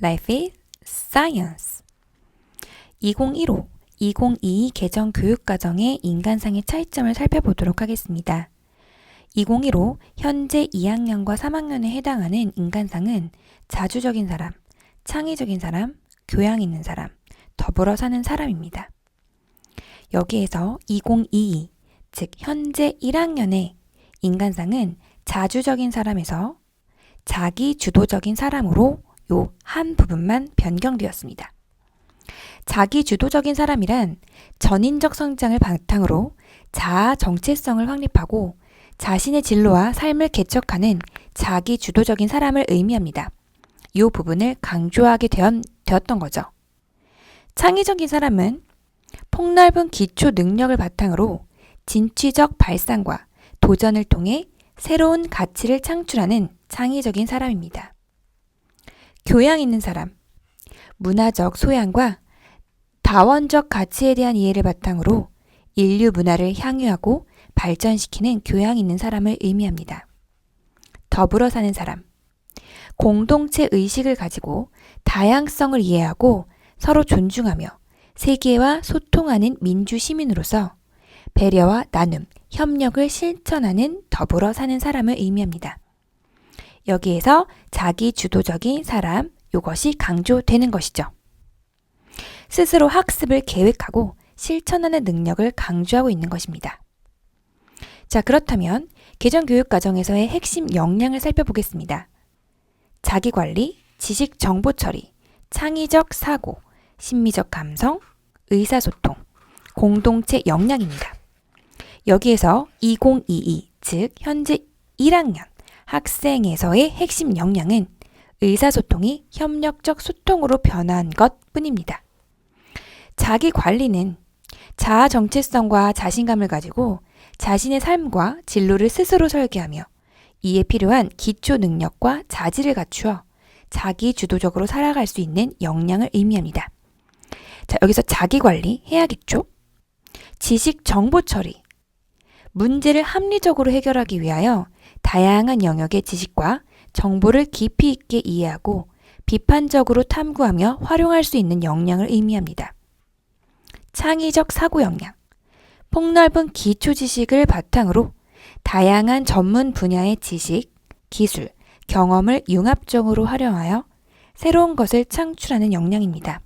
Life is Science. 2015, 2022 개정 교육과정의 인간상의 차이점을 살펴보도록 하겠습니다. 2015 현재 2학년과 3학년에 해당하는 인간상은 자주적인 사람, 창의적인 사람, 교양 있는 사람, 더불어 사는 사람입니다. 여기에서 2022, 즉 현재 1학년의 인간상은 자주적인 사람에서 자기 주도적인 사람으로 요 한 부분만 변경되었습니다. 자기 주도적인 사람이란 전인적 성장을 바탕으로 자아 정체성을 확립하고 자신의 진로와 삶을 개척하는 자기 주도적인 사람을 의미합니다. 이 부분을 강조하게 되었던 거죠. 창의적인 사람은 폭넓은 기초 능력을 바탕으로 진취적 발상과 도전을 통해 새로운 가치를 창출하는 창의적인 사람입니다. 교양 있는 사람, 문화적 소양과 다원적 가치에 대한 이해를 바탕으로 인류 문화를 향유하고 발전시키는 교양 있는 사람을 의미합니다. 더불어 사는 사람, 공동체 의식을 가지고 다양성을 이해하고 서로 존중하며 세계와 소통하는 민주 시민으로서 배려와 나눔, 협력을 실천하는 더불어 사는 사람을 의미합니다. 여기에서 자기 주도적인 사람, 이것이 강조되는 것이죠. 스스로 학습을 계획하고 실천하는 능력을 강조하고 있는 것입니다. 자, 그렇다면 개정 교육 과정에서의 핵심 역량을 살펴보겠습니다. 자기관리, 지식 정보 처리, 창의적 사고, 심미적 감성, 의사소통, 공동체 역량입니다. 여기에서 2022, 즉 현재 1학년 학생에서의 핵심 역량은 의사소통이 협력적 소통으로 변화한 것 뿐입니다. 자기관리는 자아 정체성과 자신감을 가지고 자신의 삶과 진로를 스스로 설계하며 이에 필요한 기초 능력과 자질을 갖추어 자기 주도적으로 살아갈 수 있는 역량을 의미합니다. 자, 여기서 자기관리 해야겠죠? 지식 정보 처리. 문제를 합리적으로 해결하기 위하여 다양한 영역의 지식과 정보를 깊이 있게 이해하고 비판적으로 탐구하며 활용할 수 있는 역량을 의미합니다. 창의적 사고 역량. 폭넓은 기초 지식을 바탕으로 다양한 전문 분야의 지식, 기술, 경험을 융합적으로 활용하여 새로운 것을 창출하는 역량입니다.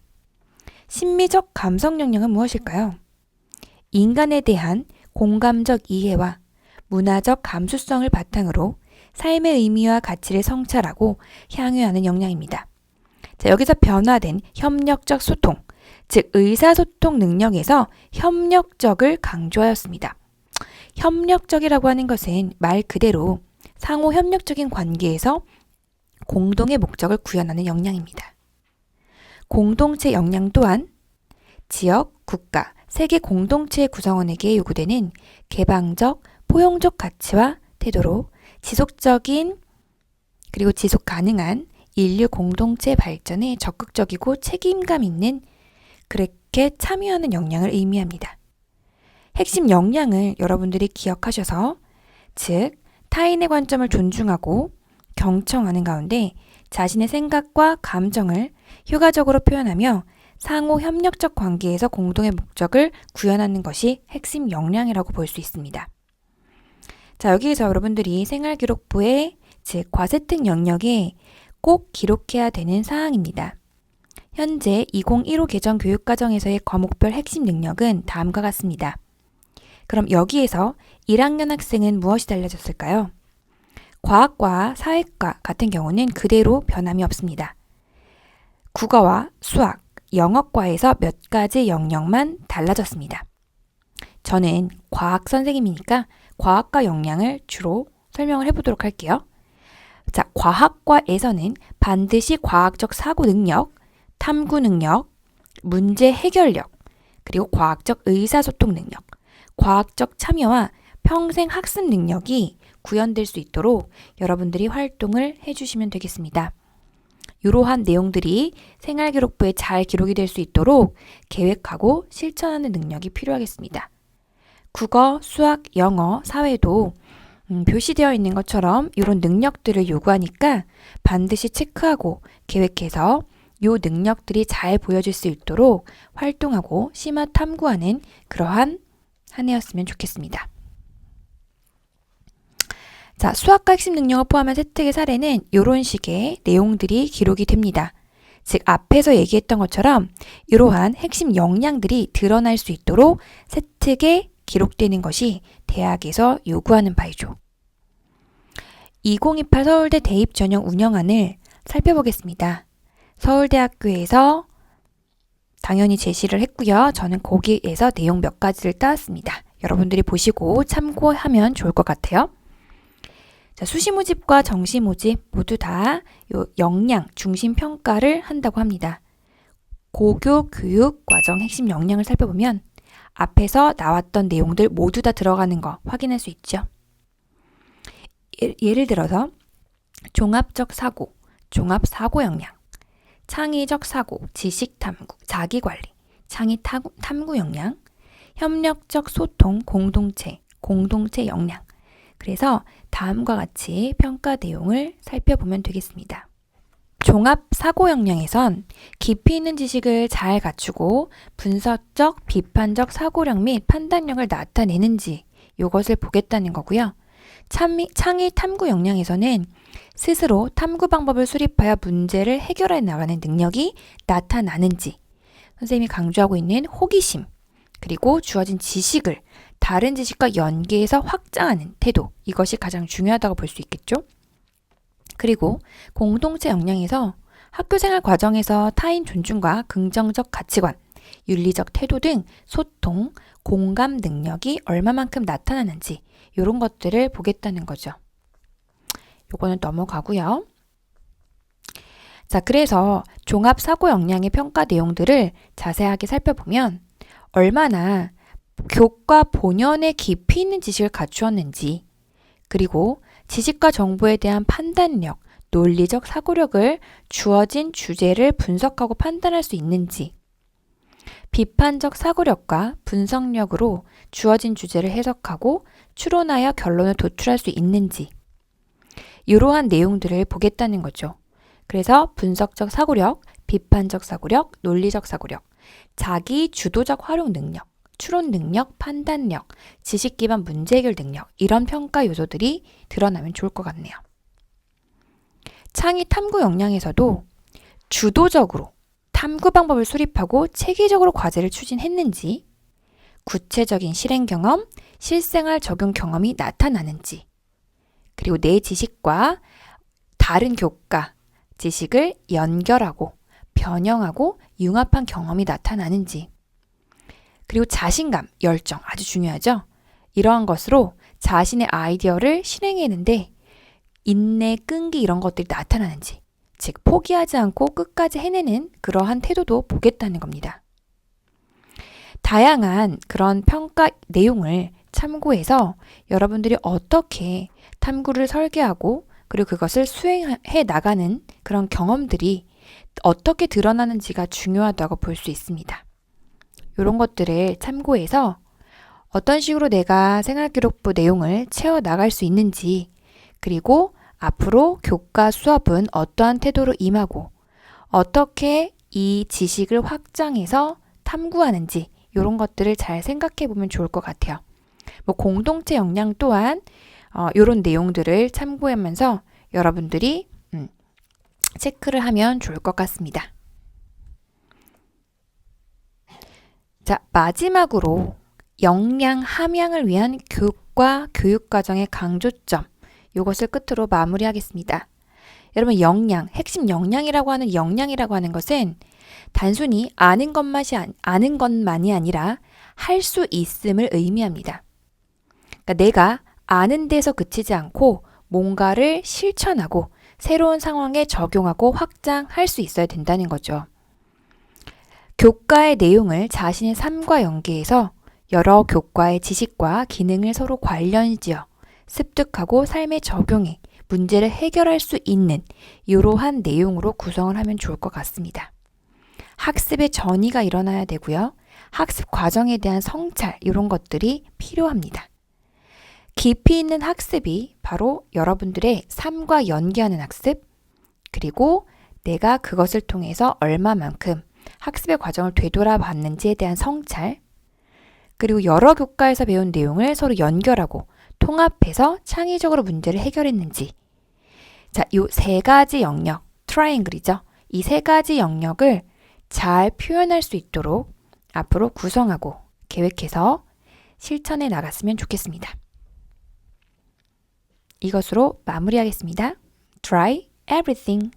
심미적 감성 역량은 무엇일까요? 인간에 대한 공감적 이해와 문화적 감수성을 바탕으로 삶의 의미와 가치를 성찰하고 향유하는 역량입니다. 자, 여기서 변화된 협력적 소통, 즉 의사소통 능력에서 협력적을 강조하였습니다. 협력적이라고 하는 것은 말 그대로 상호 협력적인 관계에서 공동의 목적을 구현하는 역량입니다. 공동체 역량 또한 지역, 국가, 세계 공동체 구성원에게 요구되는 개방적, 포용적 가치와 태도로 지속적인 그리고 지속 가능한 인류 공동체 발전에 적극적이고 책임감 있는 그렇게 참여하는 역량을 의미합니다. 핵심 역량을 여러분들이 기억하셔서 즉 타인의 관점을 존중하고 경청하는 가운데 자신의 생각과 감정을 효과적으로 표현하며 상호 협력적 관계에서 공동의 목적을 구현하는 것이 핵심 역량이라고 볼 수 있습니다. 자, 여기에서 여러분들이 생활기록부의 즉 과세특 영역에 꼭 기록해야 되는 사항입니다. 현재 2015 개정 교육과정에서의 과목별 핵심 능력은 다음과 같습니다. 그럼 여기에서 1학년 학생은 무엇이 달라졌을까요? 과학과 사회과 같은 경우는 그대로 변함이 없습니다. 국어와 수학, 영어과에서 몇 가지 영역만 달라졌습니다. 저는 과학 선생님이니까 과학과 역량을 주로 설명을 해보도록 할게요. 자, 과학과에서는 반드시 과학적 사고 능력, 탐구 능력, 문제 해결력, 그리고 과학적 의사소통 능력, 과학적 참여와 평생 학습 능력이 구현될 수 있도록 여러분들이 활동을 해주시면 되겠습니다. 이러한 내용들이 생활기록부에 잘 기록이 될 수 있도록 계획하고 실천하는 능력이 필요하겠습니다. 국어, 수학, 영어, 사회도 표시되어 있는 것처럼 이런 능력들을 요구하니까 반드시 체크하고 계획해서 요 능력들이 잘 보여질 수 있도록 활동하고 심화 탐구하는 그러한 한 해였으면 좋겠습니다. 자, 수학과 핵심 능력을 포함한 세특의 사례는 이런 식의 내용들이 기록이 됩니다. 즉, 앞에서 얘기했던 것처럼 이러한 핵심 역량들이 드러날 수 있도록 세특에 기록되는 것이 대학에서 요구하는 바이죠. 2028 서울대 대입 전형 운영안을 살펴보겠습니다. 서울대학교에서 당연히 제시를 했고요. 저는 거기에서 내용 몇 가지를 따왔습니다. 여러분들이 보시고 참고하면 좋을 것 같아요. 자, 수시 모집과 정시 모집 모두 다 요 역량 중심 평가를 한다고 합니다. 고교 교육 과정 핵심 역량을 살펴보면 앞에서 나왔던 내용들 모두 다 들어가는 거 확인할 수 있죠. 예를 들어서 종합적 사고, 종합 사고 역량, 창의적 사고, 지식 탐구, 자기 관리, 창의 탐구 역량, 협력적 소통, 공동체 역량. 그래서 다음과 같이 평가 내용을 살펴보면 되겠습니다. 종합 사고 역량에선 깊이 있는 지식을 잘 갖추고 분석적, 비판적 사고력 및 판단력을 나타내는지 이것을 보겠다는 거고요. 창의 탐구 역량에서는 스스로 탐구 방법을 수립하여 문제를 해결해 나가는 능력이 나타나는지, 선생님이 강조하고 있는 호기심, 그리고 주어진 지식을 다른 지식과 연계해서 확장하는 태도, 이것이 가장 중요하다고 볼 수 있겠죠. 그리고 공동체 역량에서 학교생활 과정에서 타인 존중과 긍정적 가치관, 윤리적 태도 등 소통, 공감 능력이 얼마만큼 나타나는지 이런 것들을 보겠다는 거죠. 요거는 넘어가고요. 자, 그래서 종합 사고 역량의 평가 내용들을 자세하게 살펴보면 얼마나 교과 본연의 깊이 있는 지식을 갖추었는지, 그리고 지식과 정보에 대한 판단력, 논리적 사고력을 주어진 주제를 분석하고 판단할 수 있는지, 비판적 사고력과 분석력으로 주어진 주제를 해석하고 추론하여 결론을 도출할 수 있는지, 이러한 내용들을 보겠다는 거죠. 그래서 분석적 사고력, 비판적 사고력, 논리적 사고력, 자기 주도적 활용 능력, 추론 능력, 판단력, 지식 기반 문제 해결 능력, 이런 평가 요소들이 드러나면 좋을 것 같네요. 창의 탐구 역량에서도 주도적으로 탐구 방법을 수립하고 체계적으로 과제를 추진했는지, 구체적인 실행 경험, 실생활 적용 경험이 나타나는지, 그리고 내 지식과 다른 교과 지식을 연결하고 변형하고 융합한 경험이 나타나는지, 그리고 자신감, 열정, 아주 중요하죠. 이러한 것으로 자신의 아이디어를 실행하는데 인내, 끈기 이런 것들이 나타나는지, 즉 포기하지 않고 끝까지 해내는 그러한 태도도 보겠다는 겁니다. 다양한 그런 평가 내용을 참고해서 여러분들이 어떻게 탐구를 설계하고 그리고 그것을 수행해 나가는 그런 경험들이 어떻게 드러나는지가 중요하다고 볼 수 있습니다. 이런 것들을 참고해서 어떤 식으로 내가 생활기록부 내용을 채워나갈 수 있는지, 그리고 앞으로 교과 수업은 어떠한 태도로 임하고 어떻게 이 지식을 확장해서 탐구하는지 이런 것들을 잘 생각해 보면 좋을 것 같아요. 뭐 공동체 역량 또한 이런 내용들을 참고하면서 여러분들이 체크를 하면 좋을 것 같습니다. 자, 마지막으로 역량 함양을 위한 교과 교육과정의 강조점, 이것을 끝으로 마무리하겠습니다. 여러분, 역량, 핵심 역량이라고 하는 것은 단순히 아는 것만이 아니라 할 수 있음을 의미합니다. 그러니까 내가 아는 데서 그치지 않고 뭔가를 실천하고 새로운 상황에 적용하고 확장할 수 있어야 된다는 거죠. 교과의 내용을 자신의 삶과 연계해서 여러 교과의 지식과 기능을 서로 관련지어 습득하고 삶에 적용해 문제를 해결할 수 있는 이러한 내용으로 구성을 하면 좋을 것 같습니다. 학습의 전이가 일어나야 되고요. 학습 과정에 대한 성찰, 이런 것들이 필요합니다. 깊이 있는 학습이 바로 여러분들의 삶과 연계하는 학습, 그리고 내가 그것을 통해서 얼마만큼 학습의 과정을 되돌아봤는지에 대한 성찰, 그리고 여러 교과에서 배운 내용을 서로 연결하고 통합해서 창의적으로 문제를 해결했는지. 자, 이 세 가지 영역, 트라이앵글이죠. 이 세 가지 영역을 잘 표현할 수 있도록 앞으로 구성하고 계획해서 실천해 나갔으면 좋겠습니다. 이것으로 마무리하겠습니다. Try everything.